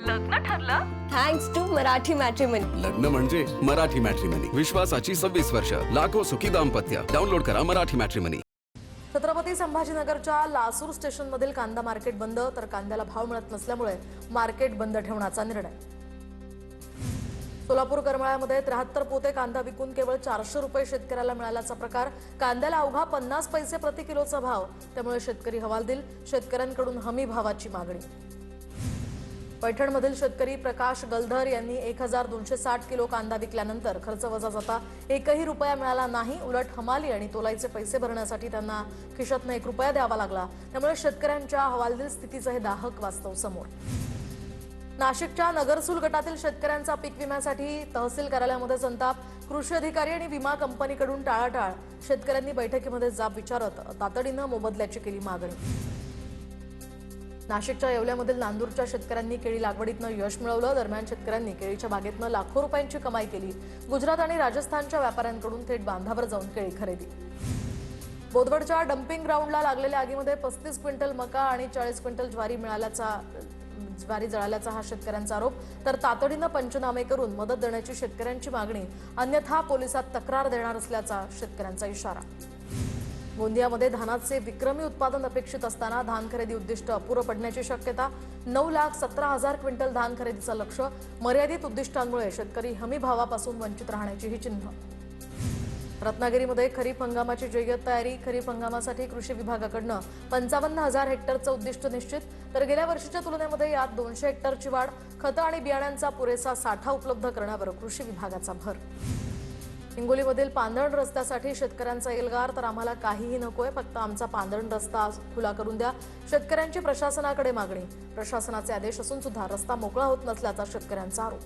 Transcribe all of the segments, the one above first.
लग्न ठरलं? Thanks to Marathi matrimony. लग्न म्हणजे मराठी मॅट्रिमनी. विश्वासाची 26 वर्ष. लाखो सुखी दाम्पत्य. डाउनलोड करा मराठी मॅट्रिमनी. छत्रपती संभाजीनगरच्या लासूर स्टेशनमधील कांदा मार्केट बंद, तर कांद्याला भाव मिळत नसल्यामुळे मार्केट बंद ठेवण्याचा निर्णय. सोलापूर करमाळ्यामध्ये 73 पोते कांदा विकून केवळ 400 रुपये शेतकऱ्याला मिळाल्याचा प्रकार. कांद्याला अवघा 50 पैसे प्रति किलोचा भाव, त्यामुळे शेतकरी हवालदिल. शेतकऱ्यांकडून हमी भावाची मागणी. पैठणमधील शेतकरी प्रकाश गलधर यांनी 1260 किलो कांदा विकल्यानंतर खर्च वजा जाता एकही रुपया मिळाला नाही. उलट हमाली आणि तोलाईचे पैसे भरण्यासाठी त्यांना खिशातनं 1 रुपया द्यावा लागला. त्यामुळे शेतकऱ्यांच्या हवालदिल स्थितीचं हे दाहक वास्तव समोर. नाशिकच्या नगरसूल गटातील शेतकऱ्यांचा पीक विम्यासाठी तहसील कार्यालयामध्ये संताप. कृषी अधिकारी आणि विमा कंपनीकडून टाळाटाळ. शेतकऱ्यांनी बैठकीमध्ये जाब विचारत तातडीनं मोबदल्याची केली मागणी. नाशिकच्या येवल्यामधील नांदूरच्या शेतकऱ्यांनी केळी लागवडीतनं यश मिळवलं. दरम्यान शेतकऱ्यांनी केळीच्या बागेतनं लाखो रुपयांची कमाई केली. गुजरात आणि राजस्थानच्या व्यापाऱ्यांकडून थेट बांधावर जाऊन केळी खरेदी. बोदवडच्या डम्पिंग ग्राउंडला लागलेल्या आगीमध्ये 35 क्विंटल मका आणि 40 क्विंटल ज्वारी जळाल्याचा हा शेतकऱ्यांचा आरोप. तर तातडीनं पंचनामे करून मदत देण्याची शेतकऱ्यांची मागणी. अन्यथा पोलिसात तक्रार देणार असल्याचा शेतकऱ्यांचा इशारा. गोंदियामध्ये धानाचे विक्रमी उत्पादन अपेक्षित असताना धान खरेदी उद्दिष्ट अपुरं पडण्याची शक्यता. 9,17,000 क्विंटल धान खरेदीचं लक्ष्य. मर्यादित उद्दिष्टांमुळे शेतकरी हमी भावापासून वंचित राहण्याची ही चिन्ह. रत्नागिरीमध्ये खरीप हंगामाची जय्यत तयारी. खरीप हंगामासाठी कृषी विभागाकडनं 55,000 हेक्टरचं उद्दिष्ट निश्चित. तर गेल्या वर्षीच्या तुलनेमध्ये यात 200 हेक्टरची वाढ. खतं आणि बियाण्यांचा पुरेसा साठा उपलब्ध करण्यावर कृषी विभागाचा भर. हिंगोलीमधील पांदण रस्त्यासाठी शेतकऱ्यांचा एल्गार. तर आम्हाला काहीही नकोय, फक्त आमचा पांदण रस्ता खुला करून द्या. शेतकऱ्यांची प्रशासनाकडे मागणी. प्रशासनाचे आदेश असून सुद्धा रस्ता मोकळा होत नसल्याचा शेतकऱ्यांचा आरोप.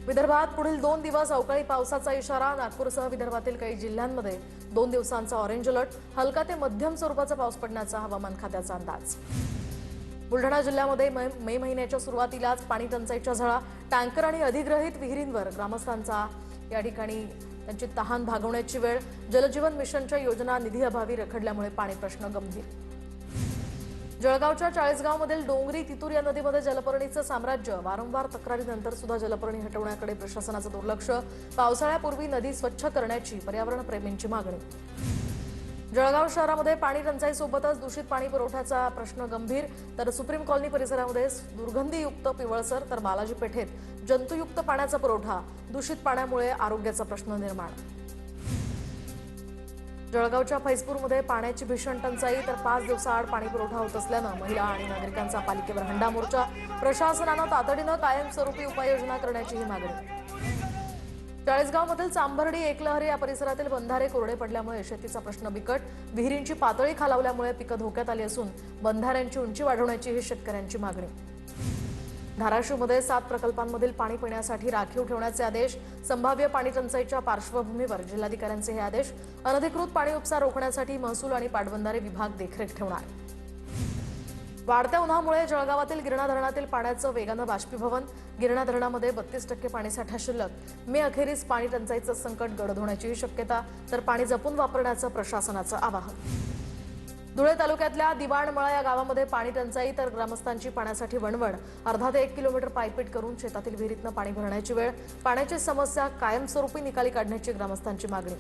विदर्भात पुढील 2 दिवस अवकाळी पावसाचा इशारा. नागपूरसह विदर्भातील काही जिल्ह्यांमध्ये 2 दिवसांचा ऑरेंज अलर्ट. हलका ते मध्यम स्वरूपाचा पाऊस पडण्याचा हवामान खात्याचा अंदाज. बुलढाणा जिल्ह्यामध्ये मे महिन्याच्या सुरुवातीलाच पाणी टंचाईच्या झळा. टँकर आणि अधिग्रहित विहिरींवर ग्रामस्थांचा या ठिकाणी त्यांची तहान भागवण्याची वेळ. जलजीवन मिशनच्या योजना निधी अभावी रखडल्यामुळे पाणी प्रश्न गंभीर. जळगावच्या चाळीसगावमधील डोंगरी तितूर या नदीमध्ये जलपर्णीचं साम्राज्य. वारंवार तक्रारीनंतर सुद्धा जलपर्णी हटवण्याकडे प्रशासनाचं दुर्लक्ष. पावसाळ्यापूर्वी नदी स्वच्छ करण्याची पर्यावरण प्रेमींची मागणी. जळगाव शहरामध्ये पाणी टंचाईसोबतच दूषित पाणी पुरवठ्याचा प्रश्न गंभीर. तर सुप्रीम कॉलनी परिसरामध्ये दुर्गंधीयुक्त पिवळसर. तर बालाजी पेठेत जंतुयुक्त पाण्याचा पुरवठा. दूषित पाण्यामुळे आरोग्याचा प्रश्न निर्माण. जळगावच्या फैजपूरमध्ये पाण्याची भीषण टंचाई. तर 5 दिवसाआड पाणी पुरवठा होत असल्यानं महिला आणि नागरिकांचा पालिकेवर हंडा मोर्चा. प्रशासनानं तातडीनं कायमस्वरूपी उपाययोजना करण्याची ही मागणी. चाळीसगावमधील चांभर्डी एकलहरी या परिसरातील बंधारे कोरडे पडल्यामुळे शेतीचा प्रश्न बिकट. विहिरींची पातळी खालावल्यामुळे पिकं धोक्यात आली असून बंधाऱ्यांची उंची वाढवण्याची ही शेतकऱ्यांची मागणी. धाराशिवमध्ये 7 प्रकल्पांमधील पाणी पिण्यासाठी राखीव ठेवण्याचे आदेश. संभाव्य पाणी टंचाईच्या पार्श्वभूमीवर जिल्हाधिकाऱ्यांचे हे आदेश. अनधिकृत पाणी उपसा रोखण्यासाठी महसूल आणि पाटबंधारे विभाग देखरेख ठेवणार. वाढत्या उन्हामुळे जळगावातील गिरणा धरणातील पाण्याचं वेगानं बाष्पीभवन. गिरणा धरणामध्ये 32% पाणीसाठा शिल्लक. मे अखेरीस पाणी टंचाईचं संकट गडद होण्याचीही शक्यता. तर पाणी जपून वापरण्याचं प्रशासनाचं आवाहन. धुळे तालुक्यातल्या दिवाणमळा या गावामध्ये पाणी टंचाई. तर ग्रामस्थांची पाण्यासाठी वणवण. अर्धा ते 1 किलोमीटर पायपीट करून शेतातील विहिरीतनं पाणी भरण्याची वेळ. पाण्याची समस्या कायमस्वरूपी निकाली काढण्याची ग्रामस्थांची मागणी.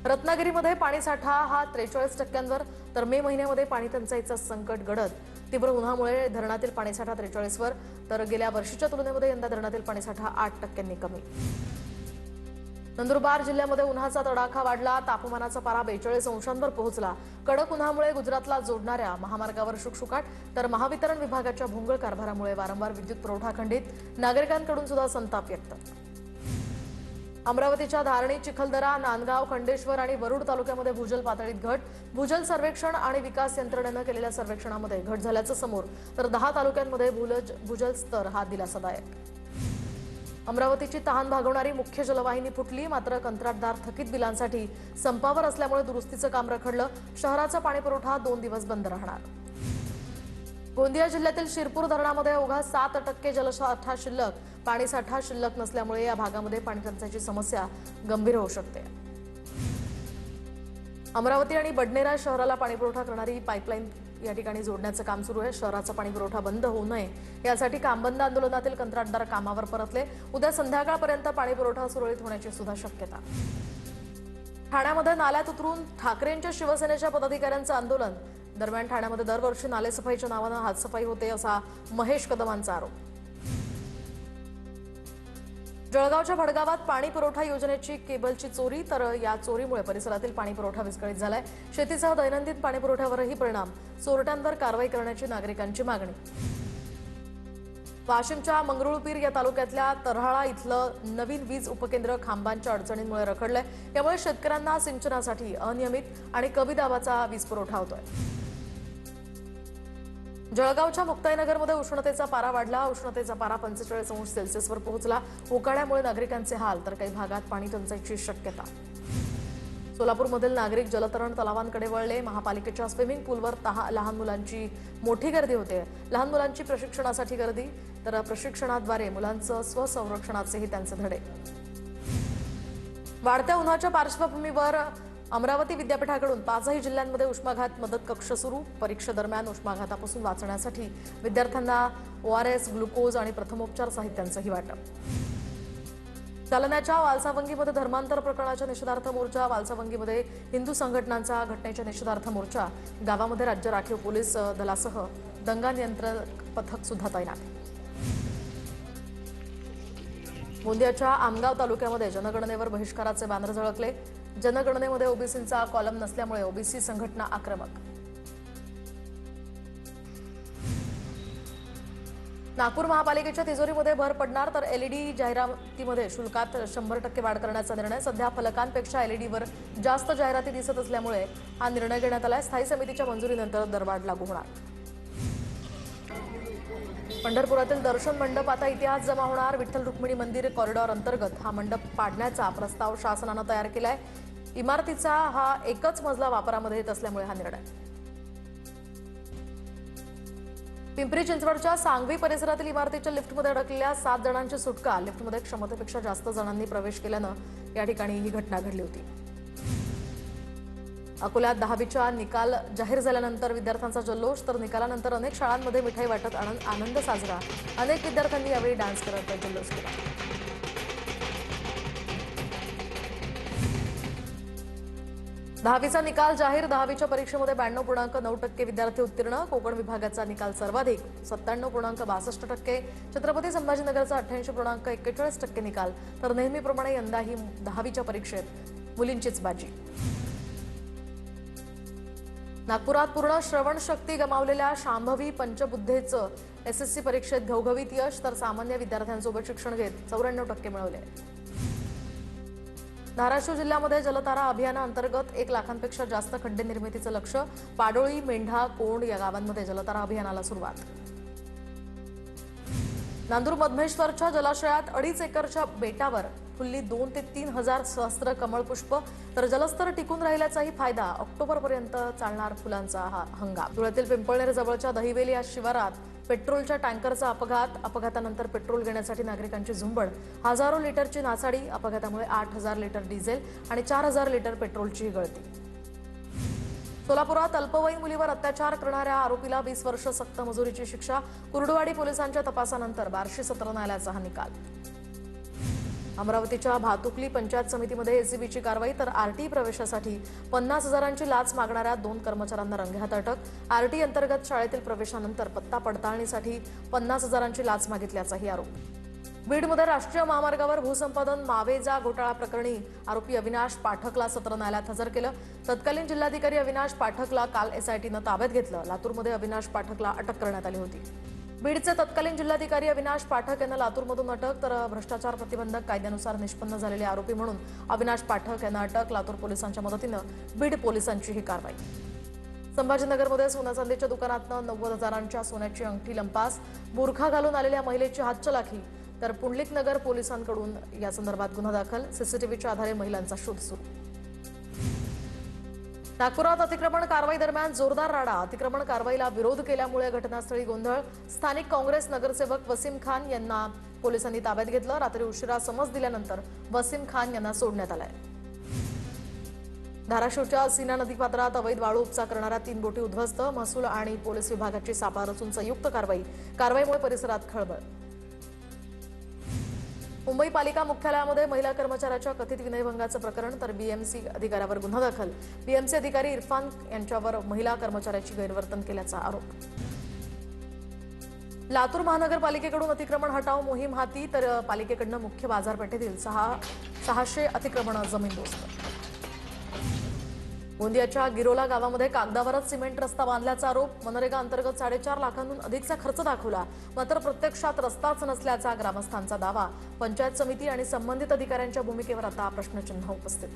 रत्नागिरीमध्ये पाणीसाठा हा 43%. तर मे महिन्यामध्ये पाणी टंचाईचं संकट गडद. तीव्र उन्हामुळे धरणातील पाणीसाठा 43 वर. तर गेल्या वर्षीच्या तुलनेमध्ये यंदा धरणातील पाणीसाठा 8% कमी. नंदुरबार जिल्ह्यामध्ये उन्हाचा तडाखा वाढला. तापमानाचा पारा 42 अंशांवर पोहोचला. कडक उन्हामुळे गुजरातला जोडणाऱ्या महामार्गावर शुकशुकाट. तर महावितरण विभागाच्या भोंगळ कारभारामुळे वारंवार विद्युत पुरवठा खंडित. नागरिकांकडून सुद्धा संताप व्यक्त. अमरावतीच्या धारणी, चिखलदरा, नांदगाव, खंडेश्वर आणि वरुड तालुक्यामध्ये भूजल पातळीत घट. भूजल सर्वेक्षण आणि विकास यंत्रणेनं केलेल्या सर्वेक्षणामध्ये घट झाल्याचं समोर. तर 10 तालुक्यांमध्ये भूजल स्तर हा दिलासादायक. अमरावतीची तहान भागवणारी मुख्य जलवाहिनी फुटली. मात्र कंत्राटदार थकीत बिलांसाठी संपावर असल्यामुळे दुरुस्तीचं काम रखडलं. शहराचा पाणीपुरवठा 2 दिवस बंद राहणार. गोंदिया जिल्ह्यातील शिरपूर धरणामध्ये अवघा 7% जलसाठा शिल्लक. पाणीसाठा शिल्लक नसल्यामुळे या भागामध्ये पाणी टंचाईची समस्या गंभीर होऊ शकते. अमरावती आणि बडनेरा शहराला पाणीपुरवठा करणारी पाईपलाईन या ठिकाणी जोडण्याचं काम सुरू आहे। शहराचा पाणी पुरवठा बंद होऊ नये यासाठी काम बंद आंदोलनातील कंत्राटदार कामावर परतले। उद्या संध्याकाळपर्यंत पाणी पुरवठा सुरळीत होण्याची सुद्धा शक्यता। ठाण्यामध्ये नाल्यात उतरून ठाकरेंच्या शिवसेनेच्या पदाधिकाऱ्यांचं आंदोलन। दरम्यान ठाण्यामध्ये दरवर्षी नालेसफाईच्या नावानं हातसफाई होते असा महेश कदमांचा आरोप। जळगावच्या भडगावात पाणी पुरवठा योजनेची केबलची चोरी, तर या चोरीमुळे परिसरातील पाणी पुरवठा विस्कळीत झालाय। शेतीसह दैनंदिन पाणी पुरवठ्यावरही परिणाम। चोरट्यांवर कारवाई करण्याची नागरिकांची मागणी। वाशिमच्या मंगरुळपीर या तालुक्यातल्या तरहाळा इथलं नवीन वीज उपकेंद्र खांबांच्या अडचणींमुळे रखडलंय। यामुळे शेतकऱ्यांना सिंचनासाठी अनियमित आणि कमी दाबाचा वीज पुरवठा होतोय। जळगावच्या मुक्ताईनगरमध्ये उष्णतेचा पारा वाढला। उष्णतेचा पारा 45 अंश सेल्सिअसवर पोहोचला। उकाड्यामुळे नागरिकांचे हाल, तर काही भागात पाणी टंचाईची शक्यता। सोलापूरमधील नागरिक जलतरण तलावांकडे वळले। महापालिकेच्या स्विमिंग पूलवर लहान मुलांची मोठी गर्दी होते। लहान मुलांची प्रशिक्षणासाठी गर्दी, तर प्रशिक्षणाद्वारे मुलांचं स्वसंरक्षणाचेही त्यांचे धडे। वाढत्या उन्हाच्या पार्श्वभूमीवर अमरावती विद्यापीठाकडून 5ही जिल्ह्यांमध्ये उष्माघात मदत कक्ष सुरू। परीक्षेदरम्यान उष्माघातापासून वाचण्यासाठी विद्यार्थ्यांना ORS, ग्लुकोज आणि प्रथमोपचार साहित्यांचंही वाटप। जालन्याच्या वालसावंगीमध्ये धर्मांतर प्रकरणाच्या निषेधार्थ मोर्चा। वालसावंगीमध्ये हिंदू संघटनांचा घटनेच्या निषेधार्थ मोर्चा। गावामध्ये राज्य राखीव पोलीस दलासह दंगा नियंत्रण पथक सुद्धा तैनात। गोंदियाच्या आमगाव तालुक्यामध्ये जनगणनेवर बहिष्काराचे बॅनर झळकले। जनगणनेमध्ये ओबीसींचा कॉलम नसल्यामुळे ओबीसी संघटना आक्रमक। नागपूर महापालिकेच्या तिजोरीमध्ये भर पडणार, तर एलईडी जाहिरातीमध्ये शुल्कात 100% वाढ करण्याचा निर्णय। सध्या फलकांपेक्षा एलईडीवर जास्त जाहिराती दिसत असल्यामुळे हा निर्णय घेण्यात आलाय। स्थायी समितीच्या मंजुरीनंतर दरवाढ लागू होणार। पंढरपुरातील दर्शन मंडप आता इतिहास जमा होणार। विठ्ठल रुक्मिणी मंदिर कॉरिडॉर अंतर्गत हा मंडप पाडण्याचा प्रस्ताव शासनानं तयार केलाय। इमारतीचा हा एकच मजला वापरामध्ये येत असल्यामुळे हा निर्णय। पिंपरी चिंचवडच्या सांगवी परिसरातील इमारतीच्या लिफ्टमध्ये अडकलेल्या 7 जणांची सुटका। लिफ्टमध्ये क्षमतेपेक्षा जास्त जणांनी प्रवेश केल्यानं या ठिकाणी ही घटना घडली होती। अकोल्यात 10वीचा निकाल जाहीर झाल्यानंतर विद्यार्थ्यांचा जल्लोष, तर निकालानंतर अनेक शाळांमध्ये मिठाई वाटत आनंद साजरा। अनेक विद्यार्थ्यांनी यावेळी डान्स करत जल्लोष केला। 10वीचा निकाल जाहीर। 10वीच्या परीक्षेमध्ये 92.9% विद्यार्थी उत्तीर्ण। कोकण विभागाचा निकाल सर्वाधिक 97.62%। छत्रपती संभाजीनगरचा 88.41% निकाल, तर नेहमीप्रमाणे यंदाही 10वीच्या परीक्षेत मुलींचीच बाजी। नागपुरात पूर्ण श्रवणशक्ती गमावलेल्या शांभवी पंचबुद्धेचं SSC परीक्षेत घवघवीत यश, तर सामान्य विद्यार्थ्यांसोबत शिक्षण घेत 94% मिळवले। धाराशिव जिल्ह्यामध्ये जलतारा अभियानाअंतर्गत 1 लाखांपेक्षा जास्त खड्डे निर्मितीचं लक्ष्य। पाडोळी, मेंढा, कोंड या गावांमध्ये जलतारा अभियानाला सुरुवात। नांदूर मधमेश्वरच्या जलाशयात 2.5 एकरच्या बेटावर फुलली 2 ते 3 हजार सहस्त्र कमळपुष्प, तर जलस्तर टिकून राहिल्याचाही फायदा। ऑक्टोबरपर्यंत चालणार फुलांचा हा हंगाम। धुळ्यातील पिंपळनेर जवळच्या दहिवेली या शिवारात पेट्रोलच्या टँकरचा अपघात। अपघातानंतर पेट्रोल घेण्यासाठी नागरिकांची झुंबड। हजारो लिटरची नासाडी। अपघातामुळे 8,000 लिटर डिझेल आणि 4,000 लिटर पेट्रोलची गळती। सोलापुरात अल्पवयीन मुलीवर अत्याचार करणाऱ्या आरोपीला 20 वर्ष सक्त मजुरीची शिक्षा। कुर्डुवाडी पोलिसांच्या तपासानंतर बार्शी सत्र न्यायालयाचा हा निकाल। अमरावतीच्या भातुकली पंचायत समितीमध्ये एसीबीची कारवाई, तर आरटी प्रवेशासाठी 50,000ची लाच मागणाऱ्या 2 कर्मचाऱ्यांना रंगेहात अटक। आरटी अंतर्गत शाळेतील प्रवेशानंतर पत्ता पडताळणीसाठी 50,000ची लाच मागितल्याचाही आरोप। बीडमध्ये राष्ट्रीय महामार्गावर भूसंपादन मावेजा घोटाळा प्रकरणी आरोपी अविनाश पाठकला सत्र न्यायालयात हजर केलं। तत्कालीन जिल्हाधिकारी अविनाश पाठकला काल एसआयटीनं ताब्यात घेतलं। लातूरमध्ये अविनाश पाठकला अटक करण्यात आली होती। बीडचे तत्कालीन जिल्हाधिकारी अविनाश पाठक यांना लातूरमधून अटक, तर भ्रष्टाचार प्रतिबंधक कायद्यानुसार निष्पन्न झालेले आरोपी म्हणून अविनाश पाठक यांना अटक। लातूर पोलिसांच्या मदतीनं बीड पोलिसांची ही कारवाई। संभाजीनगरमध्ये सोन्या चांदीच्या दुकानातनं 90,000च्या सोन्याची अंगठी लंपास। बुरखा घालून आलेल्या महिलेची हातचलाखी, तर पुंडलिक नगर पोलिसांकडून या संदर्भात गुन्हा दाखल। सीसीटीव्हीच्या आधारे महिलांचा शोध सुरू। नागपुरात अतिक्रमण कारवाई दरम्यान जोरदार राडा। अतिक्रमण कारवाईला विरोध केल्यामुळे घटनास्थळी गोंधळ। स्थानिक काँग्रेस नगरसेवक वसीम खान यांना पोलिसांनी ताब्यात घेतलं। रात्री उशिरा समज दिल्यानंतर वसीम खान यांना सोडण्यात आलंय। धाराशिवच्या सीना नदीपात्रात अवैध वाळू उपसा करणाऱ्या 3 बोटी उद्ध्वस्त. महसूल आणि पोलीस विभागाची सापळा रचून संयुक्त कारवाईमुळे परिसरात खळबळ. मुंबई पालिका मुख्यालयामध्ये महिला कर्मचाऱ्याच्या कथित विनयभंगाचं प्रकरण तर बीएमसी अधिकाऱ्यावर गुन्हा दाखल. बीएमसी अधिकारी इरफान यांच्यावर महिला कर्मचाऱ्याची गैरवर्तन केल्याचा आरोप. लातूर महानगरपालिकेकडून अतिक्रमण हटाव मोहीम हाती तर पालिकेकडनं मुख्य बाजारपेठेतील 600 अतिक्रमण जमीनदोस्त. गोंदियाच्या गिरोला गावामध्ये कागदावरच सिमेंट रस्ता बांधल्याचा आरोप. मनरेगा अंतर्गत 4.5 लाखांहून अधिकचा खर्च दाखवला, मात्र प्रत्यक्षात रस्ताच नसल्याचा ग्रामस्थांचा दावा. पंचायत समिती आणि संबंधित अधिकाऱ्यांच्या भूमिकेवर आता प्रश्नचिन्ह उपस्थित.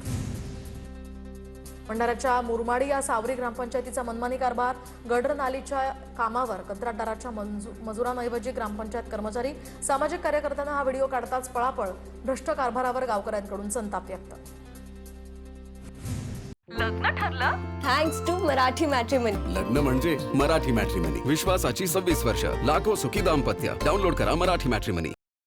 भंडाऱ्याच्या मुरमाडी या सावरी ग्रामपंचायतीचा मनमानी कारभार. गडर नालीच्या कामावर कंत्राटदाराच्या मजुरांऐवजी ग्रामपंचायत कर्मचारी. सामाजिक कार्यकर्त्यांना हा व्हिडिओ काढताच पळापळ. भ्रष्ट कारभारावर गावकऱ्यांकडून संताप व्यक्त. लग्न ठरलं? Thanks to Marathi matrimony. लग्न म्हणजे मराठी मॅट्रिमनी. विश्वासाची 26 वर्ष. लाखो सुखी दाम्पत्य. डाउनलोड करा मराठी मॅट्रिमनी.